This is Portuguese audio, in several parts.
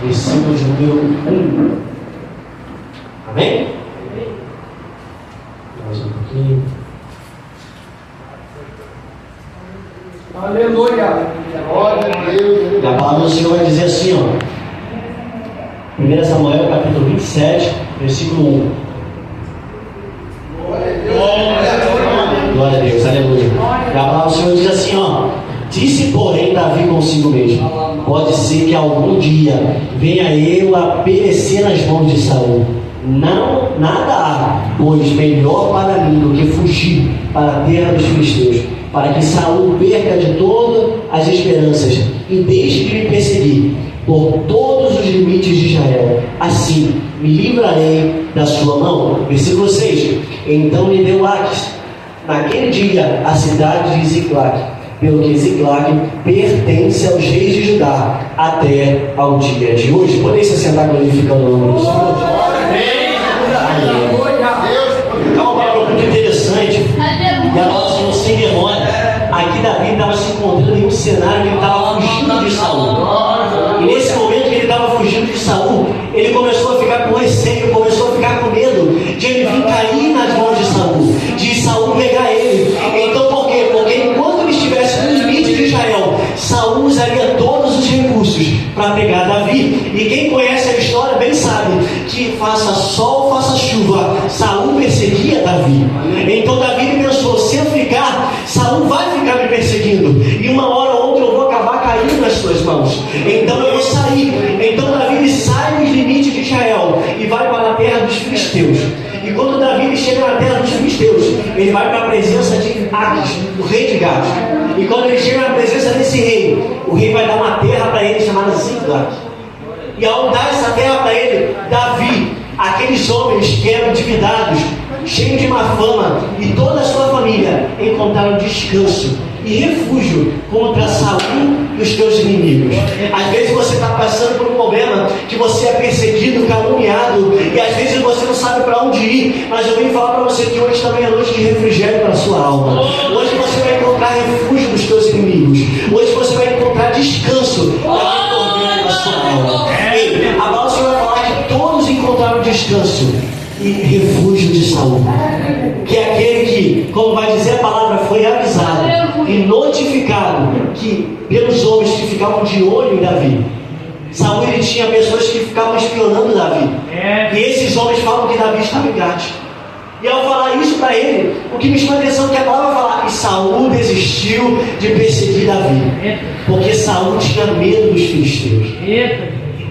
versículo de número 1. Amém? Mais um pouquinho. Aleluia! Glória a Deus! E a palavra do Senhor vai dizer assim, ó. 1 Samuel, capítulo 27, versículo 1. Glória a Deus, aleluia. E a palavra do Senhor diz assim, ó. Disse, porém, Davi consigo mesmo: pode ser que algum dia venha eu a perecer nas mãos de Saul. Não, nada há, pois melhor para mim do que fugir para a terra dos filisteus, para que Saul perca de todas as esperanças e deixe de me perseguir por todos os limites de Israel. Assim me livrarei da sua mão. Versículo 6. Então lhe deu Aques naquele dia a cidade de Ziclague, pelo que Ziclague pertence aos reis de Judá até ao dia de hoje. Podem se sentar glorificando o nome do Senhor. É uma palavra muito interessante. E a nossa não sem vergonha. Aqui Davi estava se encontrando em um cenário que ele estava fugindo de Saul. E nesse momento que ele estava fugindo de Saul, ele começou a ficar com receio, começou a ficar com medo de ele vir cair nas mãos de Saul, de Saul pegar ele. Então por quê? Porque enquanto ele estivesse no limite de Israel, Saul usaria todos os recursos para pegar Davi. E quem conhece a história bem sabe que faça sol, faça chuva, Saul perseguia Davi. Então Davi pensou: se eu ficar, Saul vai ficar me perseguindo, e uma hora ou outra eu vou acabar caindo nas suas mãos. Então eu vou sair. Então Davi sai dos limites de Israel e vai para a terra dos filisteus. E quando Davi chega na terra dos filisteus, ele vai para a presença de Aques, o rei de Gade. E quando ele chega na presença desse rei, o rei vai dar uma terra para ele chamada Ziclague. E ao dar essa terra para ele, Davi, aqueles homens que eram endividados, cheios de má fama, e toda a sua família encontraram descanso e refúgio contra Saul e os teus inimigos. Às vezes você está passando por um problema que você é perseguido, caluniado, e às vezes você não sabe para onde ir, mas eu venho falar para você que hoje também é noite de refrigério para a sua alma. Hoje você vai encontrar refúgio dos teus inimigos. Hoje você vai encontrar descanso para sua alma. E a palavra do Senhor vai falar que todos encontraram descanso e refúgio de Saul, que é aquele que, como vai dizer a palavra, foi avisado e notificado que pelos homens que ficavam de olho em Davi. Saul, ele tinha pessoas que ficavam espionando Davi, e esses homens falam que Davi estava em Gade. E ao falar isso para ele, o que me chama a atenção é que a palavra fala que Saul desistiu de perseguir Davi, porque Saul tinha medo dos filisteus.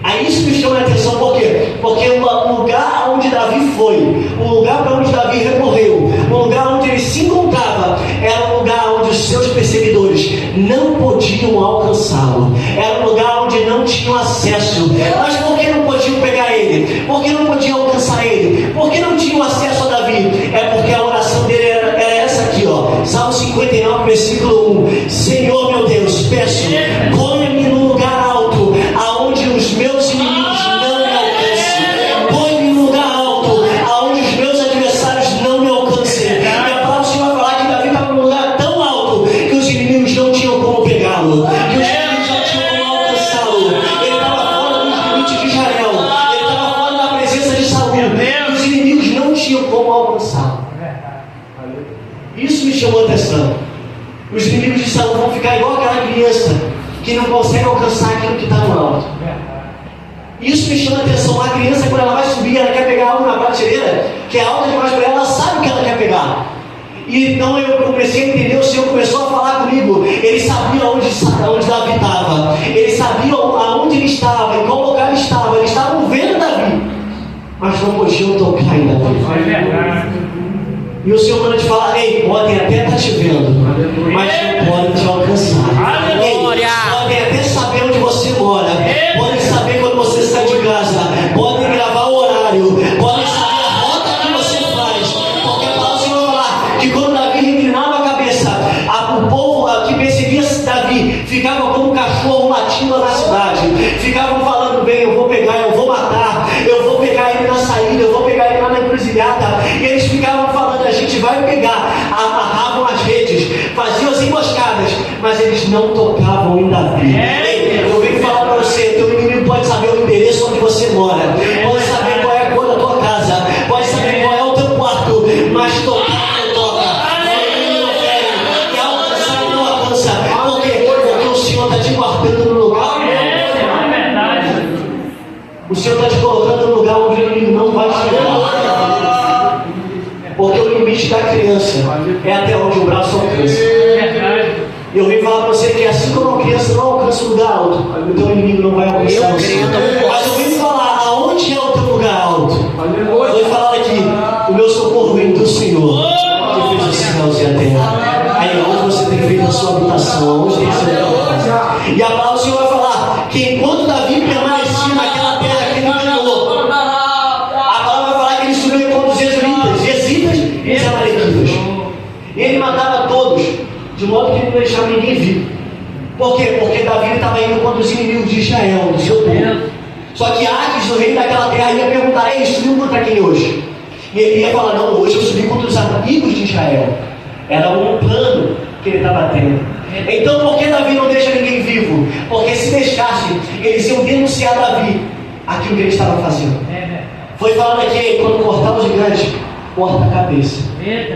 Aí isso me chama a atenção, por quê? Porque o lugar onde Davi foi, o lugar para onde Davi recorreu, o lugar onde ele se encontrava, era um lugar onde os seus perseguidores não podiam alcançá-lo, era um lugar onde não tinham acesso. Mas por que não podiam pegar ele? Por que não podiam alcançar ele? Por que não tinham acesso a Davi? É porque a oração dele era essa aqui, ó. Salmo 59, versículo 1. Senhor meu Deus, peço, põe-me num lugar alto, aonde os meus inimigos não me alcancem. Põe-me num lugar alto, aonde os meus adversários não me alcancem. E a palavra do Senhor vai falar que Davi estava num lugar tão alto que os inimigos não tinham como pegá-lo, que os inimigos não tinham como alcançá-lo. Ele estava fora dos limites de Israel, ele estava fora da presença de Saul, e os inimigos não tinham como alcançá-lo. Isso me chamou a atenção. Os inimigos de Saul vão ficar igual aquela criança que não consegue alcançar aquilo que está no alto. Isso me chama a atenção. A criança, quando ela vai subir, ela quer pegar algo na prateleira que é alta demais para ela, ela sabe o que ela quer pegar. E então eu comecei a entender, o Senhor começou a falar comigo. Ele sabia onde Davi estava, ele sabia aonde ele estava, em qual lugar ele estava. Eles estavam vendo Davi, mas não podiam tocar em Davi. E o Senhor manda te falar: ei, podem até estar te vendo, mas não podem te alcançar. Ei, podem até saber onde você mora, podem saber quando você sai de casa, podem gravar o horário, podem saber a rota que você faz, porque a palavra do Senhor vai falar que quando Davi reclinava a cabeça, o povo que perseguia Davi ficava como um cachorro latindo na cidade, ficavam falando: bem, eu vou pegar, eu vou matar, eu vou pegar ele na saída, eu vou pegar ele lá na encruzilhada. E eles ficavam falando: a gente vai pegar, amarravam as redes, faziam as emboscadas, mas eles não tocavam em Davi. Eu venho falar para você: teu inimigo pode O Senhor está te colocando no lugar onde o inimigo não vai chegar. Porque o limite da criança é até onde o braço alcança. E eu vim falar para você que assim como uma criança não alcança o lugar alto, o teu inimigo não vai alcançar você. Mas eu vim falar aonde é o teu lugar alto. Eu vim falar aqui, o meu socorro vem do Senhor, que fez os céus e a terra. Aí onde você tem feito a sua habitação, onde tem que ser a E a palavra do Senhor vai falar que enquanto Davi permanecia naquela terra que ele ganhou, a palavra vai falar que ele subiu contra os Jezitas e os Amalequitas. E ele matava todos, de modo que ele não deixava ninguém vivo. Por quê? Porque Davi estava indo contra os inimigos de Israel, do seu povo. Só que Aques, o rei daquela terra, ia perguntar: ele subiu contra quem hoje? E ele ia falar: não, hoje eu subi contra os amigos de Israel. Era um plano que ele estava tendo. Então por que Davi não deixa ninguém vivo? Porque se deixasse, eles iam denunciar Davi aquilo que ele estava fazendo. Foi falado aqui, quando cortar o gigante, corta a cabeça.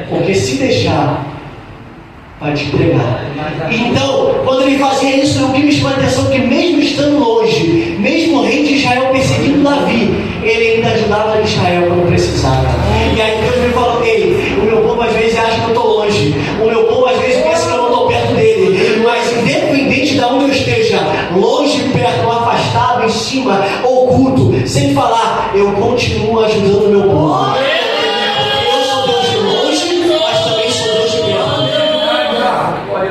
Porque se deixar, vai te entregar. Então, quando ele fazia isso, o que me chama a atenção é que mesmo estando longe, mesmo o rei de Israel perseguindo Davi, ele ainda ajudava Israel quando precisava. E aí Deus me falou: ei, o meu povo às vezes acha que eu estou longe, o meu povo às vezes pensa que eu não estou perto dele, mas independente de onde eu esteja, longe, perto, afastado, em cima, oculto, sem falar, eu continuo ajudando o meu povo.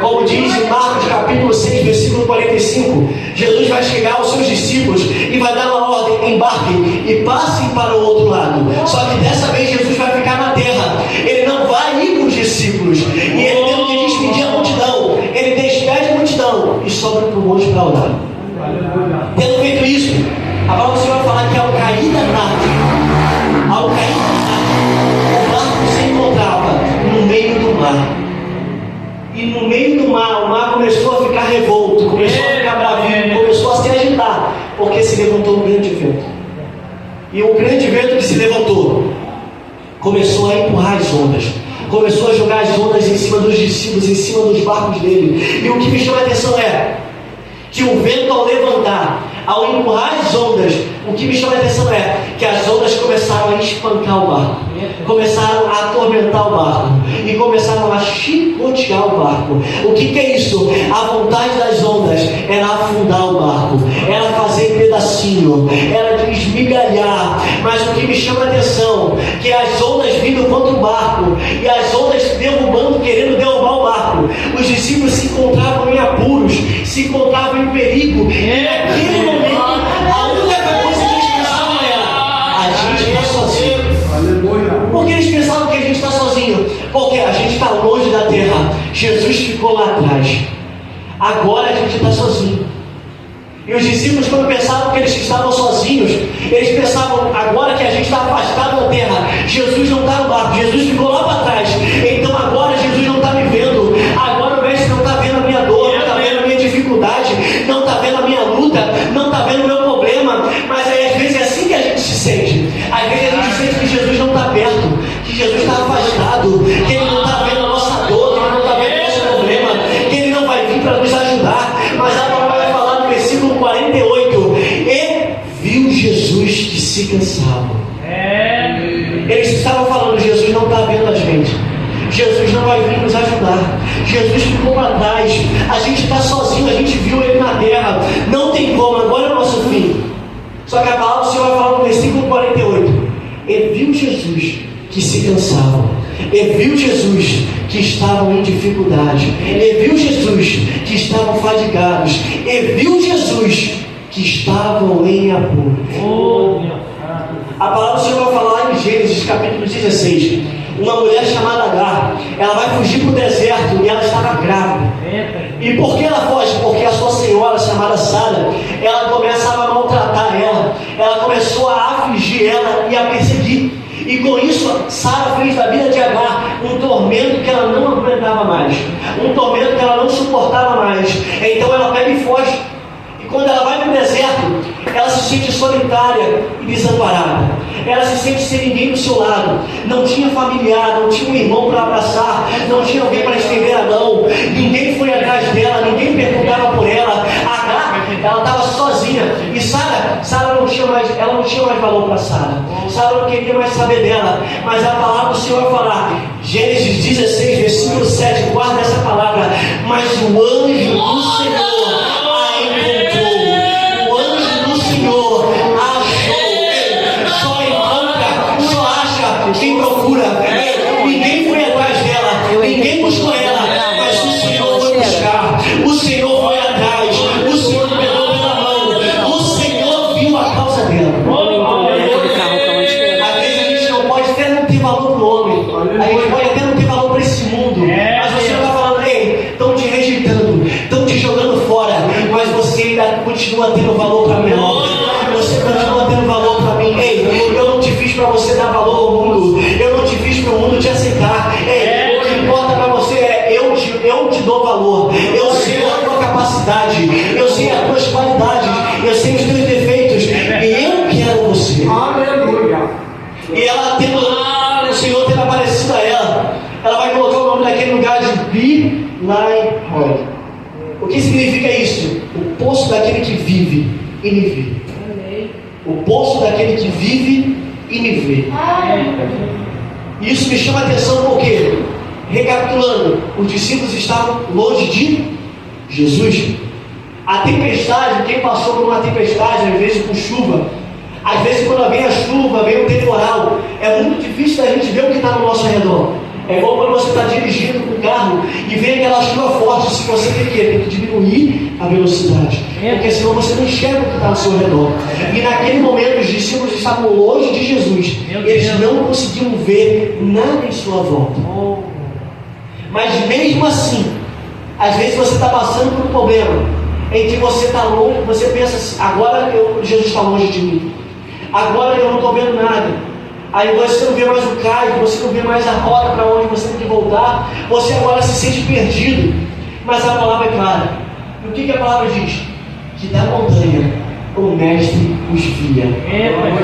Como diz em Marcos capítulo 6, versículo 45, Jesus vai chegar aos seus discípulos e vai dar uma ordem: embarquem e passem para o outro lado. Só que dessa vez Jesus vai ficar na terra, ele não vai ir com os discípulos, e ele tendo que despedir a multidão, ele despede a multidão e sobe para o monte para orar. Tendo feito isso, a palavra do Senhor vai falar que ao cair da tarde, o barco se encontrava no meio do mar. E no meio do mar, o mar começou a ficar revolto, começou a ficar bravinho, começou a se agitar, porque se levantou um grande vento. E o grande vento que se levantou começou a empurrar as ondas, começou a jogar as ondas em cima dos discípulos, em cima dos barcos dele. E o que me chama a atenção é que o vento, ao levantar, ao empurrar as ondas, o que me chama a atenção é que as ondas começaram a espancar o barco, começaram a atormentar o barco e começaram a chicotear o barco. O que é isso? A vontade das ondas era afundar o barco, era fazer pedacinho, era desmigalhar. Mas o que me chama a atenção é que as ondas vindo contra o barco e as ondas derrubando, querendo derrubar o barco, os discípulos se encontravam em apuros, se encontravam em perigo. E naquele momento, a única coisa que eles pensavam era: a gente está sozinho. Por que eles pensavam que a gente está sozinho? Porque a gente está longe da terra. Jesus ficou lá atrás. Agora a gente está sozinho. E os discípulos, quando pensavam que eles estavam sozinhos, eles pensavam: agora que a gente está afastado da terra, Jesus não está no barco, Jesus ficou lá para trás. Então agora Jesus não está me vendo. Agora o mestre não está vendo a minha dor, não está vendo a minha dificuldade, não está vendo a minha luta, não está vendo o meu problema. Mas aí às vezes é assim que a gente se sente. Às vezes a gente sente que Jesus não está perto, que Jesus está afastado, que Ele não está vendo a nossa dor, que Ele não está vendo o nosso problema, que Ele não vai vir para nos ajudar. Mas a palavra vai falar no versículo 48: e viu Jesus que se cansava. Eles estavam falando: Jesus não está vendo a gente, Jesus não vai vir nos ajudar, Jesus ficou para trás, a gente está sozinho, a gente viu Ele na terra, não tem como, agora é o nosso fim. Só que a palavra do Senhor vai falar no versículo 48: e viu Jesus que se cansavam, e viu Jesus que estavam em dificuldade, e viu Jesus que estavam fadigados, e viu Jesus que estavam em apuro. A palavra do Senhor vai falar em Gênesis capítulo 16: uma mulher chamada Agar, ela vai fugir para o deserto e ela estava grávida. E por que ela foge? Porque a sua senhora, chamada Sara, ela começava a maltratar ela, ela começou a afligir ela e a perseguir. E com isso, Sara fez da vida de Agar um tormento que ela não aguentava mais, um tormento que ela não suportava mais. Então ela pega e foge. E quando ela vai para o deserto, ela se sente solitária e desamparada. Ela se sente sem ninguém do seu lado. Não tinha familiar, não tinha um irmão para abraçar, não tinha alguém para estender a mão. Ninguém foi atrás dela, ninguém perguntava por ela. Agar, ela estava sozinha. E Sara não tinha mais valor para Sara. Sara não queria mais saber dela. Mas a palavra do Senhor vai falar, Gênesis 16, versículo 7, guarda essa palavra. Mas o anjo do Senhor a encontrou. O anjo do Senhor a achou. Só encontra, só acha quem procura. Ninguém foi atrás dela, ninguém buscou ela, mas o Senhor foi buscar. O Senhor foi atrás. O Senhor pegou pela mão. O Senhor viu a causa dela. Às vezes a gente não pode até não ter valor para o homem. A gente pode até não ter valor para esse mundo. Mas você está falando, ei, estão te rejeitando, estão te jogando fora. Mas você ainda continua tendo valor para mim. Você continua tendo valor para mim. Ei, eu não te fiz para você dar valor ao mundo. Eu não te fiz para o mundo te aceitar. Ei, o que importa para você é eu te dou valor. Eu sei a tua capacidade. Eu sei as tuas qualidades. Eu sei os teus defeitos. E eu quero você. Aleluia. E ela tendo, o Senhor tendo aparecido a ela, ela vai colocar o nome daquele lugar de Bilai-Roi. O que significa isso? O poço daquele que vive e me vê. O poço daquele que vive e me vê. E isso me chama a atenção porque, recapitulando, os discípulos estavam longe de Jesus. A tempestade, quem passou por uma tempestade, às vezes com chuva, às vezes quando vem a chuva, vem o temporal, é muito difícil da gente ver o que está no nosso redor. É igual quando você está dirigindo com o carro e vem aquela chuva forte, se você tem que diminuir a velocidade, porque senão você não enxerga o que está ao seu redor. E naquele momento os discípulos estavam longe de Jesus, eles não conseguiam ver nada em sua volta. Mas mesmo assim, às vezes você está passando por um problema em que você está longe, você pensa assim, agora Jesus está longe de mim, agora eu não estou vendo nada. Aí você não vê mais o cais, você não vê mais a rota para onde você tem que voltar, você agora se sente perdido. Mas a palavra é clara. E o que a palavra diz? Que da montanha o mestre os via.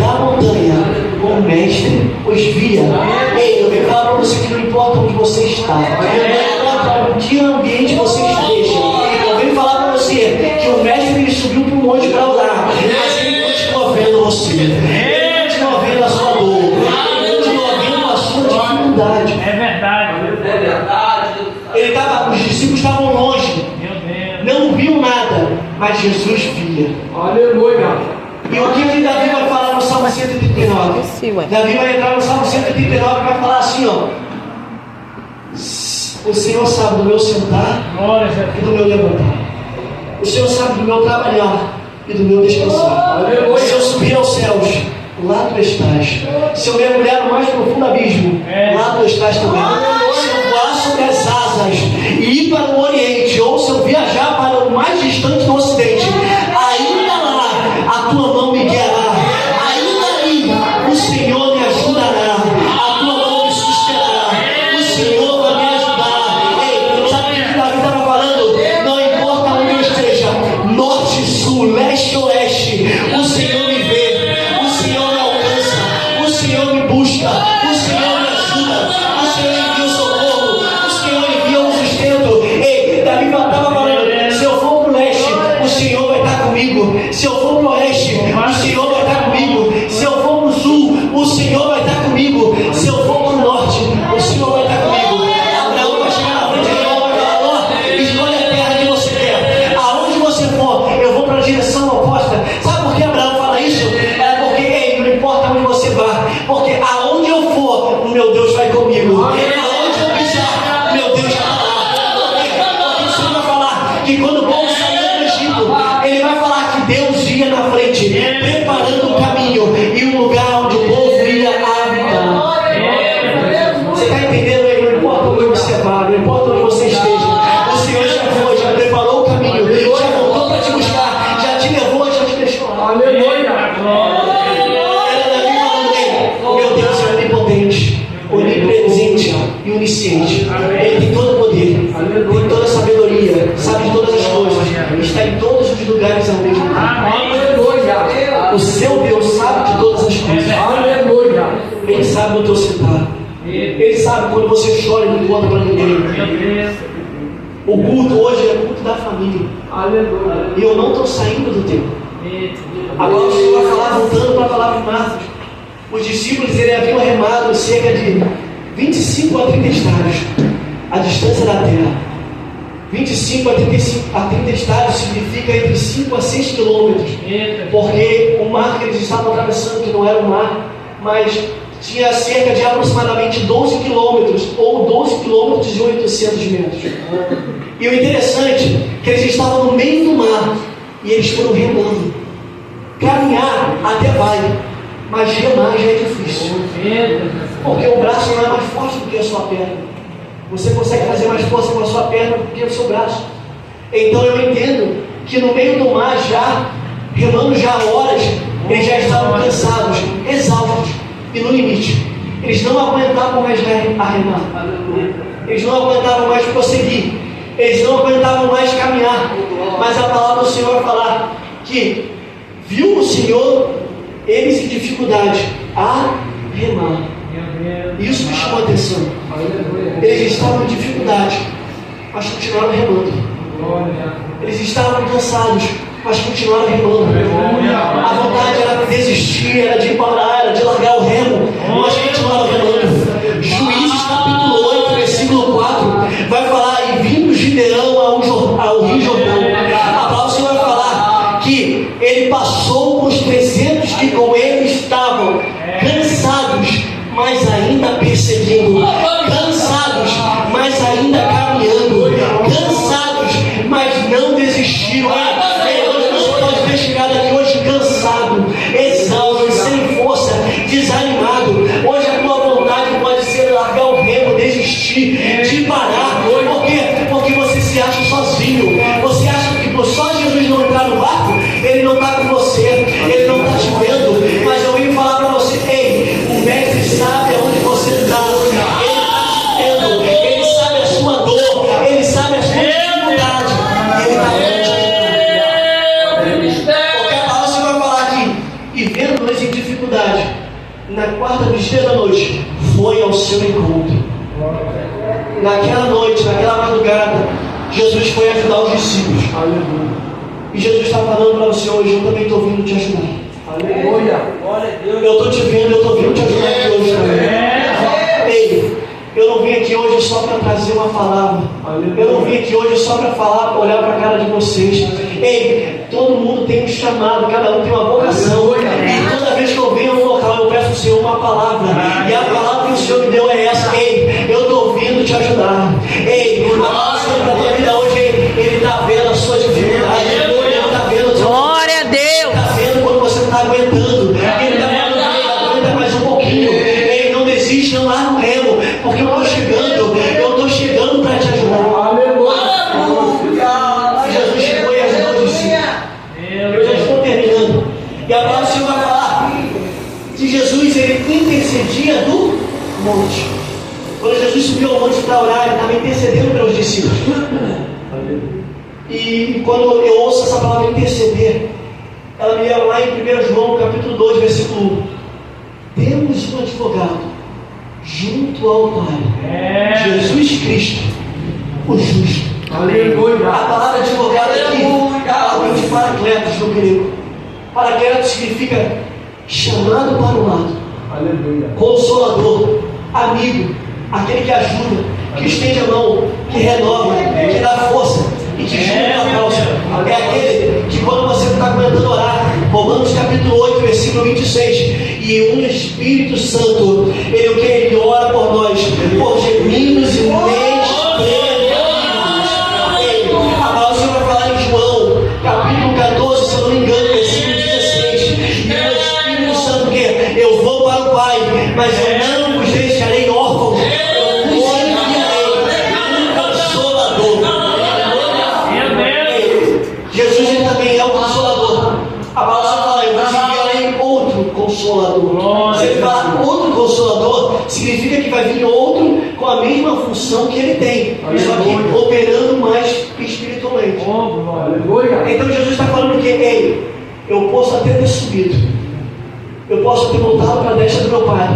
Da montanha o mestre os via. Ei, eu venho falar para você que não importa onde você está, não importa em que ambiente você esteja, eu venho falar para você que o mestre ele subiu para um monte para orar, mas ele continua vendo você, ele continua vendo a sua dor, ele continua vendo a sua dificuldade. É verdade. Os discípulos estavam longe, não viam nada, mas Jesus via. Aleluia. E o que Davi vai falar no Salmo 139? Davi vai entrar no Salmo 139 e vai falar assim, ó: o Senhor sabe do meu sentar e do meu levantar. O Senhor sabe do meu trabalhar e do meu descansar. Se eu subir aos céus, lá tu estás. Se eu mergulhar no mais profundo abismo, lá tu estás também. Se eu voar sobre as asas e ir para o Oriente, ou se eu viajar para o mais distante do Ocidente, ainda lá a tua mão me guiará. Ainda ali o Senhor me ajudará. A tua mão me sustentará. O Senhor vai me ajudar. Ei, sabe o que Davi estava falando? Não importa onde eu esteja, norte, sul, leste ou oeste, o Senhor me vê, o Senhor me alcança, o Senhor me busca, o Senhor me ajuda, o Senhor envia o socorro, o Senhor envia o sustento. Ei, Davi estava falando, se eu for para o leste, o Senhor vai estar comigo. Se eu for para o oeste, o Senhor vai estar comigo. Se eu for para o sul, o Senhor vai estar comigo. Se eu for para o norte, o Senhor vai estar comigo. Abraão vai chegar na frente de Jeová e vai falar: ó, escolhe a terra que você quer. Aonde você for, eu vou para a direção oposta. Sabe por que Abraão fala isso? É porque, ei, não importa onde você vá, porque aonde eu for, o meu Deus vai comigo. Aonde eu pisar, meu Deus está lá. Porque o Senhor vai falar que quando o povo saiu do Egito, ele vai falar que Deus ia na frente, preparando um caminho e um lugar onde o povo ia habitar. Você está entendendo aí? Não importa onde você vá, não importa onde você esteja, o Senhor já foi, já preparou o caminho, já voltou para te buscar, já te levou, já te deixou lá. Aleluia. Era Davi falando: ei, meu Deus é onipotente, onipresente e onisciente. Ele tem todo o poder, tem toda a sabedoria, sabe de todas as coisas, está em todos os lugares ao mesmo tempo. Aleluia. O seu Deus sabe de todas as coisas. Aleluia. Ele sabe do teu sentar. Ele sabe quando você chora e não conta para ninguém. O culto hoje é culto da família. Aleluia. E eu não estou saindo do tempo. Agora o Senhor vai falar, voltando para a palavra de Marcos. Os discípulos haviam remado cerca de 25 a 30 estádios, a distância da terra. 25 a 30 estádios significa entre 5 a 6 quilômetros, porque o mar que eles estavam atravessando, que não era o mar, mas tinha cerca de aproximadamente 12 quilômetros, ou 12 quilômetros e 800 metros. E o interessante é que eles estavam no meio do mar, e eles foram remando. Caminhar até vai, mas remar já é difícil, porque o braço não é mais forte do que a sua perna. Você consegue fazer mais força com a sua perna do que o seu braço. Então eu entendo que no meio do mar, já remando já há horas, eles já estavam cansados, exaustos e no limite. Eles não aguentavam mais remar. Eles não aguentavam mais prosseguir. Eles não aguentavam mais caminhar. Mas a palavra do Senhor vai falar que viu o Senhor eles em dificuldade a remar. Isso me chamou a atenção. Eles estavam em dificuldade, mas continuaram remando. Eles estavam cansados, mas continuaram remando. A vontade era de desistir, era de parar, era de largar o remo, mas continuaram remando. Juízes capítulo 8, versículo 4 vai falar: e vindo Gideão ao Rio Jordão. A palavra do Senhor vai falar que ele passou com os 300 que com ele estavam, cansados, mas ainda perseguindo, cansados, mas ainda caminhando, cansados, mas não desistiram. Você pode ter chegado aqui hoje cansado, exausto, sem força, desanimado. Hoje a tua vontade pode ser largar o remo, desistir, de parar. Por quê? Porque você se acha sozinho. Você acha que só Jesus não entrar no barco, Ele não está com você, Ele não está te vendo. Mas eu vim falar para você: ei, o mestre sabe aonde você está, Ele está te vendo, Ele sabe a sua dor, Ele sabe a sua dificuldade, Ele está vendo. Porque a palavra você vai falar aqui: e vendo-nos em dificuldade, na quarta vigília da noite, foi ao seu encontro. Naquela noite, naquela madrugada, Jesus foi ajudar os discípulos. E Jesus está falando para você hoje: eu também estou vindo te ajudar. Aleluia. Eu estou te vendo, eu estou vindo te ajudar aqui hoje também. Ei, eu não vim aqui hoje só para trazer uma palavra. Eu não vim aqui hoje só para falar, olhar para a cara de vocês. Ei, todo mundo tem um chamado, cada um tem uma vocação. E toda vez que eu venho a um local, eu peço ao Senhor uma palavra. E a palavra que o Senhor me deu é essa: ei, eu estou vindo te ajudar. Ei, a palavra para a tua vida hoje, Ele está vendo a sua dificuldade. Ele está vendo a tua... Glória a Deus. Ele está vendo quando você não está aguentando. Ele está vendo: aguenta mais um pouquinho. Ei, não desiste, não larga o remo, porque eu estou chegando para te ajudar. Jesus chegou e ajudou os discípulos. Eu já estou terminando. E a palavra do Senhor vai falar que Jesus, Ele intercedia do monte. Quando Jesus subiu ao monte para orar, Ele estava intercedendo pelos discípulos. E quando eu ouço essa palavra interceder, ela me leva lá em 1 João capítulo 2, versículo 1. Temos um advogado junto ao Pai, Jesus Cristo, o justo. Aleluia. A palavra advogado aqui é alguém de paracletos no grego. Paracletos significa chamado para o lado, Aleluia. consolador, amigo, aquele que ajuda, que estende a mão, que renova, que dá força e que junta a causa. É aquele que, quando você não está aguentando orar, Romanos capítulo 8, versículo 26, e o Espírito Santo, Ele o que? Ele ora por nós, por gemidos e a palavra do Senhor vai falar em João capítulo 14, se eu não me engano, versículo 16, e o Espírito Santo o que? Eu vou para o Pai, mas eu não vos deixarei órfãos, eu vos enviarei um Consolador. Jesus, Ele também é o Consolador. A palavra fala: eu vos enviarei outro Consolador. Se Ele fala outro Consolador, significa que vai vir outro com a mesma função que Ele tem, só que operando mais espiritualmente. Então Jesus está falando que: ei, eu posso até ter subido, eu posso ter voltado para a destra do meu Pai,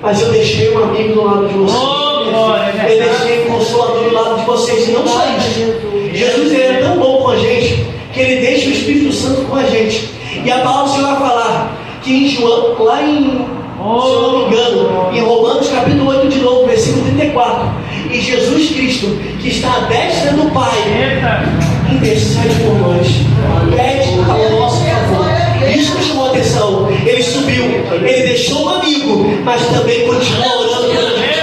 mas eu deixei um amigo do lado de vocês. Eu deixei um Consolador do lado de vocês. E não só isso, Jesus, Ele é tão bom com a gente que Ele deixa o Espírito Santo com a gente. E a palavra do Senhor vai falar que em João, lá em, se eu não me engano, em Romanos capítulo 8 de novo, versículo 34, e Jesus Cristo, que está à destra do Pai, intercede por nós, pede ao nosso favor. Isso me chamou a atenção. Ele subiu, ele deixou um amigo, mas também continua orando pela gente.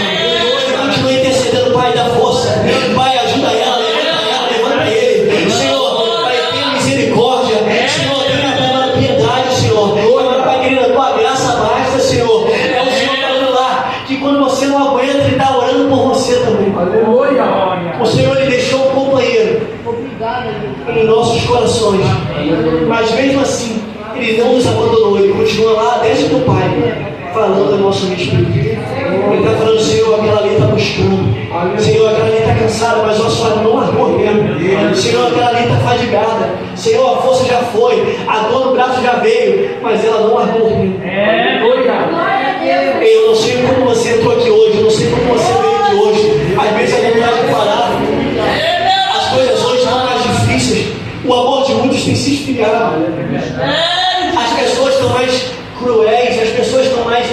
Ele continua intercedendo, Pai, da força. Pai, ajuda ela, levanta ele. Senhor, Pai, tenha misericórdia. Senhor, tenha piedade, Senhor. Pai querido, a tua graça basta, Senhor. É o Senhor falando lá que quando você não aguenta, ele está orando por você também. Aleluia. O Senhor, ele deixou um companheiro em nossos corações, mas mesmo assim ele não nos abandonou, ele continua lá desde do Pai, falando ao nosso espírito. Ele está falando: Senhor, aquela ali está buscando, Senhor, aquela ali está cansada, mas o assoalho não largou mesmo. Senhor, aquela ali está fadigada, Senhor, a força já foi, a dor no braço já veio, mas ela não largou mesmo. Eu não sei como você entrou aqui hoje, eu não sei como você veio aqui hoje. Às vezes a vontade de parar, as coisas hoje estão mais difíceis, o amor de muitos tem se esfriado, as pessoas estão mais cruéis, as pessoas estão mais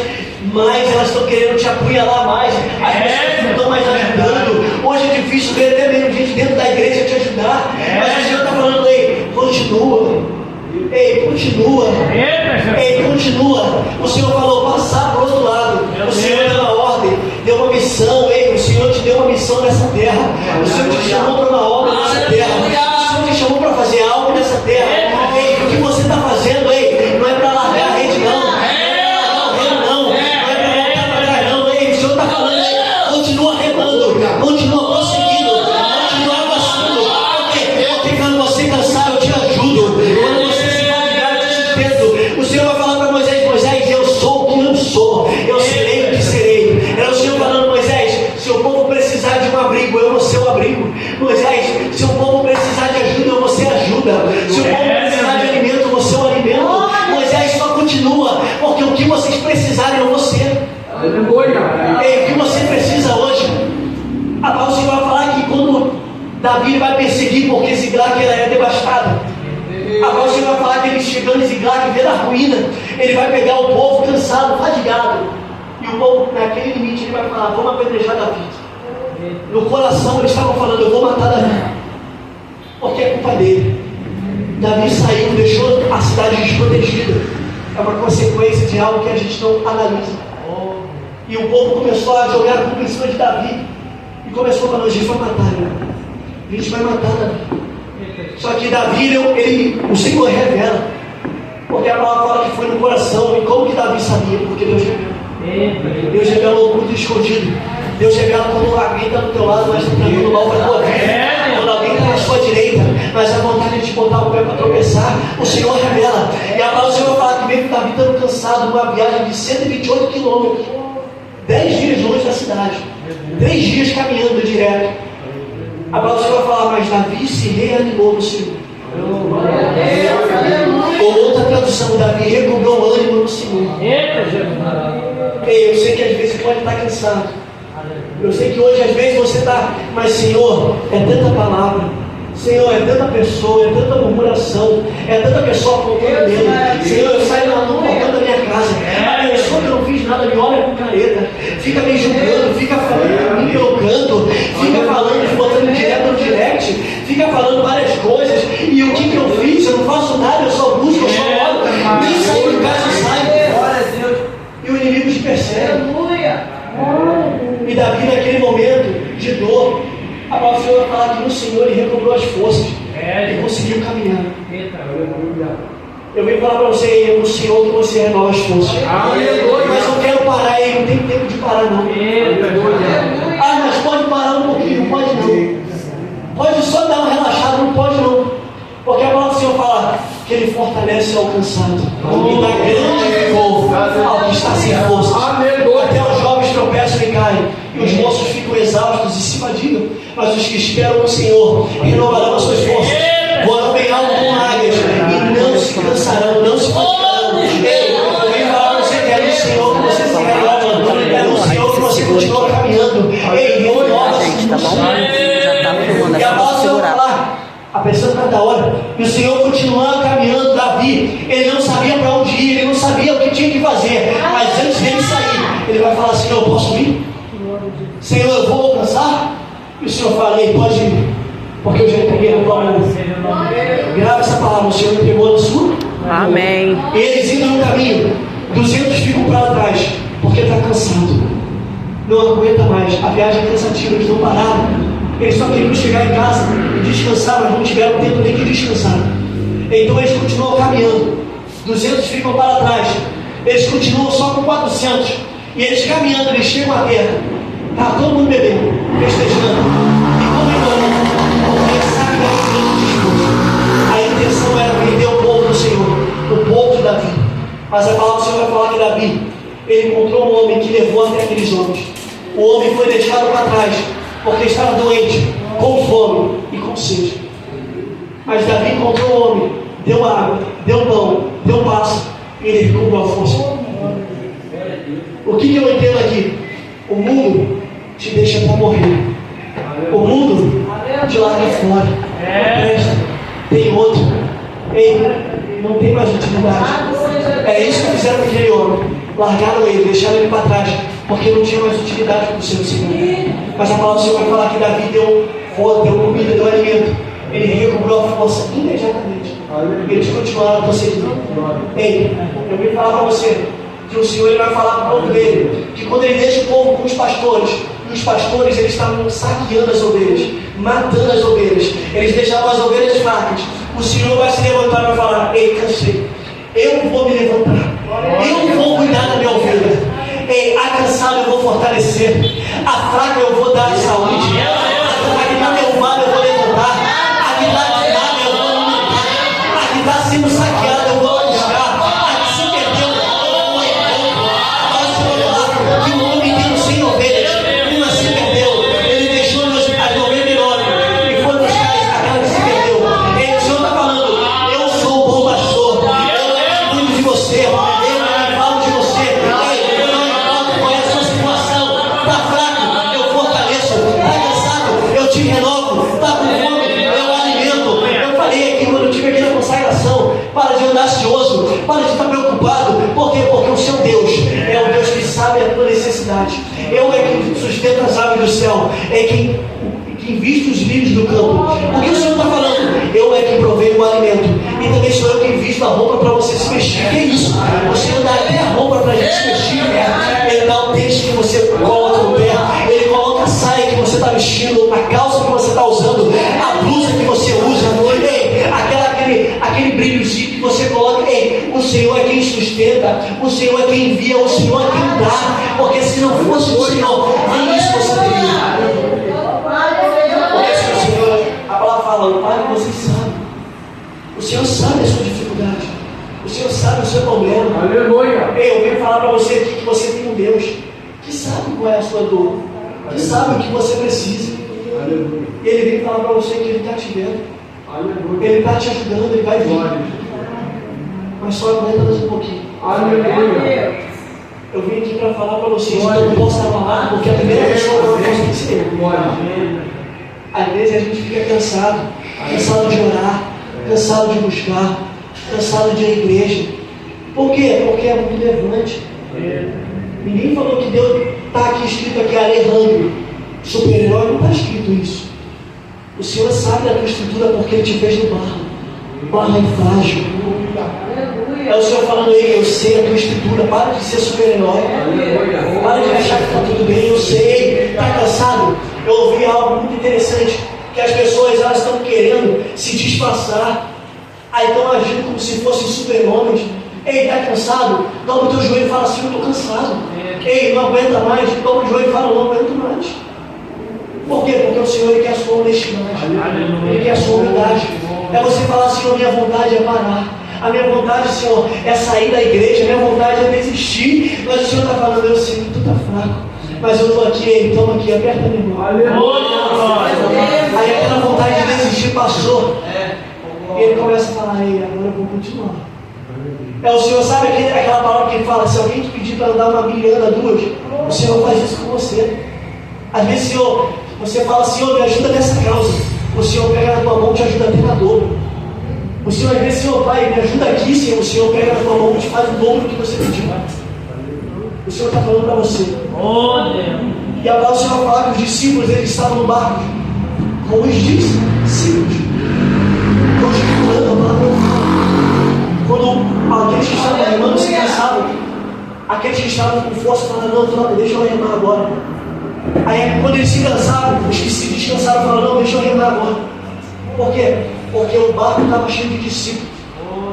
elas estão querendo te apunhalar mais, as pessoas não estão mais ajudando. Hoje é difícil ver até mesmo gente dentro da igreja te ajudar, mas o Senhor está falando: ei, continua, ei, continua, ei, continua. O Senhor falou passar para o outro lado, o Senhor deu uma ordem, deu uma missão. Ei, o Senhor te deu uma missão nessa terra, o Senhor te chamou para uma obra nessa terra, o Senhor te chamou para fazer algo nessa terra. Ei, o que você está fazendo, ei, não é para largar a rede, não, não é para voltar para trás, não. Ei, o Senhor está falando: ei, continua remando, continua prosseguindo, continua avançando. Porque quando você cansar, eu te ajudo. Quando você se fatigar, eu te sustento. O Senhor vai falar para Moisés: Moisés, eu sou o que eu sou, eu serei o que serei. É o Senhor falando: Moisés, se o povo precisar de um abrigo, eu vou ser o abrigo. Moisés, se o povo precisar de ajuda, eu vou ser ajuda. Se o povo precisar de alimento, eu vou ser o alimento. Moisés, só continua, porque o que vocês precisarem, eu vou ser. Ei, o que você precisa hoje? A palavra do Senhor vai falar que quando Davi vai perseguir, porque Ziglag ela é devastada, a palavra do Senhor vai falar que ele chegando em Ziglag, vendo a ruína, ele vai pegar o povo cansado, fadigado, e o povo naquele limite ele vai falar: vamos apedrejar Davi. No coração eles estavam falando: eu vou matar Davi, porque é culpa dele. Davi saiu, deixou a cidade desprotegida. É uma consequência de algo que a gente não analisa. E o povo começou a jogar a culpa em cima de Davi, e começou a falar: a gente vai matar ele, a gente vai matar Davi. Só que Davi, o Senhor revela, porque a palavra fala que foi no coração. E como que Davi sabia? Porque Deus revela. Deus revela o oculto escondido. Deus revela quando alguém está do teu lado, mas está dando mal para a tua vida. Quando alguém está na sua direita, mas a vontade de te botar o pé para tropeçar, o Senhor revela. E a palavra do Senhor vai falar que mesmo Davi estando cansado, numa viagem de 128 quilômetros, 10 dias longe da cidade, 3 dias caminhando direto, a palavra do Senhor vai falar: mas Davi se reanimou no Senhor. Ou outra tradução: Davi recobrou ânimo no Senhor. Ei, eu sei que às vezes você pode estar cansado, eu sei que hoje às vezes você está, mas Senhor, é tanta palavra, Senhor, é tanta pessoa, é tanta murmuração, é tanta pessoa apontando dele. Senhor, eu saio na rua voltando da minha casa, a pessoa que eu não fiz nada me olha com careta, fica me julgando, fica falando me colocando, fica falando, botando direto no direct, fica falando várias coisas. E o que eu fiz? Eu não faço nada, eu só busco, eu só oro, nem saio de casa, eu saio. E o inimigo te persegue. E Davi, naquele momento de dor, a palavra do Senhor vai falar que no Senhor ele recobrou as forças e conseguiu caminhar. Eu venho falar para você: é no Senhor que você renova as forças. Mas eu quero parar aí, não tem tempo de parar não. Ah, mas pode parar um pouquinho, não pode não. Pode só dar uma relaxada, não pode não. Porque a palavra do Senhor fala que ele fortalece ao cansado e dá grande vigor ao que está sem força. Até os jovens tropeçam e caem, e os moços ficam exaustos e se fadigam, mas os que esperam no Senhor renovarão as suas forças, voarão bem alto como águias e não se cansarão, não se fatigarão. Ei, eu venho falar para você que é no Senhor que você se renova, é no Senhor que você continua caminhando. Ei, renova-se. E a palavra vai falar: a pessoa está da hora, e o Senhor continua caminhando, Davi, ele não sabia para onde ir, ele não sabia o que tinha que fazer, mas antes dele sair, ele vai falar: Senhor, eu posso ir? Senhor, eu vou alcançar? E o Senhor fala: Ei, pode ir, porque eu já entreguei a tua mão. Grava essa palavra, o Senhor entregou na sua. Amém. E eles indo no caminho, 200 ficam para trás, porque está cansado, não aguenta mais, a viagem é cansativa, eles não pararam, eles só queriam chegar em casa e descansar, mas não tiveram tempo nem de descansar. Então eles continuam caminhando, 200 ficam para trás, eles continuam só com 400, e eles caminhando, eles chegam à terra, está todo mundo bebendo, festejando e comemorando, porque eles sabem que é o a intenção era vender o povo do Senhor, o povo de Davi. Mas a palavra do Senhor vai falar que Davi, ele encontrou um homem que levou até aqueles homens. O homem foi deixado para trás, porque estava doente, com fome e com sede. Mas Davi encontrou um homem, deu água, deu pão, deu pasto, e ele recobrou a força. O que eu entendo aqui? O mundo te deixa para morrer. O mundo te larga fora. Não presta. Tem outro. Ei, não tem mais utilidade. É isso que fizeram com aquele homem. Largaram ele, deixaram ele para trás, porque não tinha mais utilidade para o seu Senhor. Mas a palavra do Senhor vai falar que Davi deu comida, deu alimento. Ele recobrou a força imediatamente. Eles continuaram prosseguindo. Ei, eu vim falar para você que o Senhor ele vai falar para o povo dele, que quando ele deixa o povo com os pastores, e os pastores eles estavam saqueando as ovelhas, matando as ovelhas, eles deixavam as ovelhas fracas. O Senhor vai se levantar e vai falar: Ei, cansei, eu vou me levantar, eu vou cuidar da minha ovelha. Ei, a cansada eu vou fortalecer, a fraca eu vou dar saúde, a que está derrubada eu vou levantar, a que está tirada eu vou alimentar, a que está sendo saqueada eu vou buscar, a que se perdeu eu vou encontrar. Mas o Senhor fala que o homem tendo 100 ovelhas, uma se perdeu, ele deixou as 99 e foi buscar aquela que se perdeu. Ei, o Senhor está falando: eu sou o bom pastor, eu cuido de você, eu falo de você. Ei, eu não importa qual é a sua situação, está fraco, eu fortaleço, está cansado, eu te renovo, está com fome, eu alimento. Eu falei aqui quando eu estive aqui na consagração: para de andar ansioso, para de estar preocupado. Por quê? Porque o seu Deus é o Deus que sabe a tua necessidade. Eu é quem sustenta as aves do céu, é quem viste os lírios do campo. O que o Senhor está falando? Eu é quem provei o alimento, e também sou eu quem visto a roupa para você se vestir. Que é isso? O Senhor dá até a roupa para a gente se vestir, né? Ele dá o tênis que você coloca no pé, ele coloca a saia que você está vestindo, a calça que você está usando, a blusa que você usa, ei, aquele brilhozinho que você coloca. Ei, o Senhor é quem sustenta, o Senhor é quem envia, o Senhor é quem dá, porque se não fosse o Senhor, nem isso você teria. Porque se o Senhor, a palavra fala: Pai, você sabe, o Senhor sabe a sua dificuldade, o Senhor sabe o seu problema. Aleluia. Ei, eu venho falar para você aqui que você tem um Deus que sabe qual é a sua dor, que sabe o que você precisa. Aleluia. E Ele vem falar para você que Ele está te vendo, Aleluia. Ele está te ajudando, Ele vai vir, mas só aguenta mais um pouquinho. Aleluia. Eu vim aqui para falar para vocês que eu não posso estar falando, porque a primeira pessoa que eu posso tem que ser eu. Às vezes a gente fica cansado de orar, cansado de buscar, cansado de ir à igreja. Por quê? Porque é muito levante. Ninguém falou que Deus está aqui escrito aqui: Alejandro, super-herói. Não está escrito isso. O Senhor sabe da tua estrutura porque Ele te fez no barro. Barro é frágil. É o Senhor falando: Ei, eu sei a tua estrutura, para de ser super-herói, para de achar que está tudo bem, eu sei. Está cansado? Eu ouvi algo muito interessante, que as pessoas elas estão querendo se disfarçar, aí estão agindo como se fossem super-homens. Ei, está cansado? Dobra o teu joelho e fala assim: eu estou cansado. Ei, não aguenta mais? Dobra o joelho e fala: não aguento mais. Por quê? Porque o Senhor Ele quer a sua honestidade, Ele quer a sua humildade. É você falar: Senhor, minha vontade é parar, a minha vontade, Senhor, é sair da igreja, a minha vontade é desistir. Mas o Senhor está falando: eu sei que tu está fraco, mas eu estou aqui, Ei, toma aqui, aperta a minha mão. Aí aquela vontade de desistir passou, e Ele começa a falar: Ei, agora eu vou continuar. É o Senhor, sabe aquela palavra que Ele fala: se alguém te pedir para andar 1 milha, anda 2, o Senhor faz isso com você. Às vezes, Senhor, você fala: Senhor, me ajuda nessa causa. O Senhor pega na tua mão e te ajuda até na dor. O Senhor, às vezes, Senhor, Pai, me ajuda aqui, Senhor. O Senhor pega na tua mão e te faz o dobro que você pediu. O Senhor está falando para você. E a palavra do Senhor fala que os discípulos, eles estavam no barco com os discípulos. Quando aqueles que estavam remando se cansavam, aqueles que estavam com força falaram, não, deixa eu remar agora. Aí quando eles se cansavam, os que se descansaram falaram, não, deixa eu remar agora. Por quê? Porque o barco estava cheio de discípulos.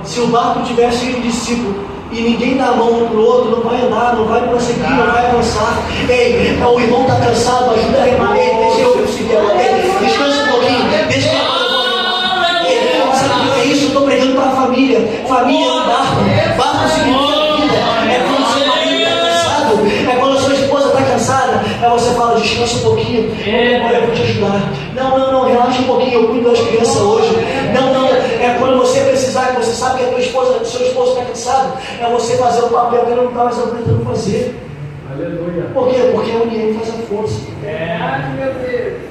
Se o barco tivesse cheio de discípulos e ninguém dá a mão um para o outro, não vai andar, não vai prosseguir, não vai avançar. Ei, o irmão está cansado, ajuda a remar. Ei, deixa eu conseguir agora. Ei, descansa um pouquinho, deixa eu. Sabe o que é isso? Eu estou pregando para a família. Família é um barco. Barco significa vida. É quando o seu marido está cansado. É quando a sua esposa está cansada. Aí você fala, descansa um pouquinho. Olha, eu vou te ajudar. Não, relaxa um pouquinho. Eu cuido das crianças hoje. Não. É quando você precisar, que você sabe que a tua esposa, seu esposo está cansado. É você fazer o papel que ele não está mais aguentando fazer. Aleluia. Por quê? Porque a união faz a força. Meu Deus.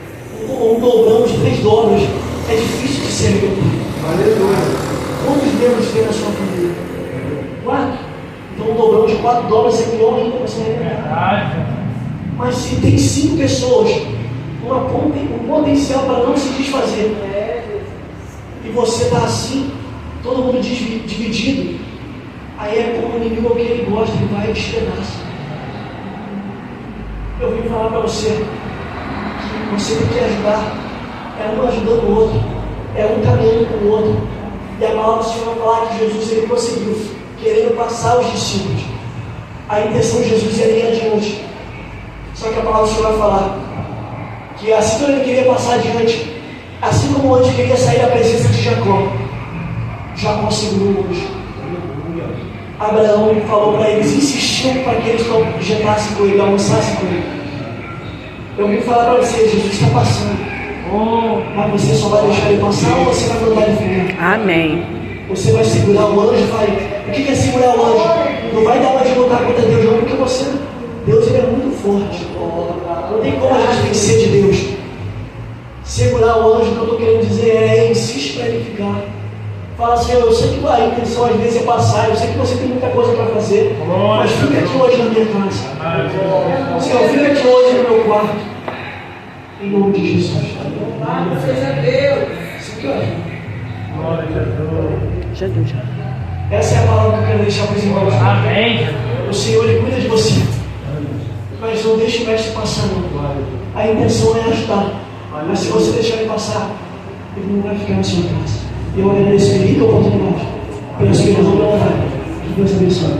Um dobrão de 3 dólares é difícil de ser, meu pai. Aleluia. Quantos membros tem na sua família? 4. Então um dobrão de 4 dólares é pior ainda para você arrebentar. Mas se tem 5 pessoas, um potencial para não se desfazer, e você está assim, todo mundo dividido, aí é como o inimigo que ele gosta, ele vai e despedaça. Eu vim falar para você que você tem que ajudar, é um ajudando o outro, é um caminhando com o outro. E a palavra do Senhor vai falar que Jesus ele prosseguiu, querendo passar os discípulos. A intenção de Jesus era ir adiante. Só que a palavra do Senhor vai falar que assim como ele queria passar adiante, assim como antes queria sair da presença de Jacó segurou o anjo. Abraão falou para eles, insistiu para que eles jetassem com ele, almoçassem com ele. Eu vim falar para você, Jesus está passando. Mas você só vai deixar ele passar ou você vai mandar ele ficar? Amém. Você vai segurar o anjo, vai. O que é segurar o anjo? Não vai dar uma de lutar contra Deus, não, porque Deus ele é muito forte. Não tem como a gente vencer de Deus. Segurar o anjo, o que eu estou querendo dizer é insiste para ele ficar. Fala assim, eu sei que a intenção às vezes é passar, eu sei que você tem muita coisa para fazer, mas fica aqui hoje na minha casa. Senhor, fica aqui hoje no meu quarto. Em nome de Jesus. Seja Deus. Jesus. Essa é a palavra que eu quero deixar para os irmãos. Amém. O Senhor ele cuida de você. Mas não deixe o mestre passar, não. A intenção é ajudar. Mas se você deixar ele passar, ele não vai ficar na sua casa. Eu agradeço a ele a oportunidade. Peço que ele não vai. Que Deus abençoe.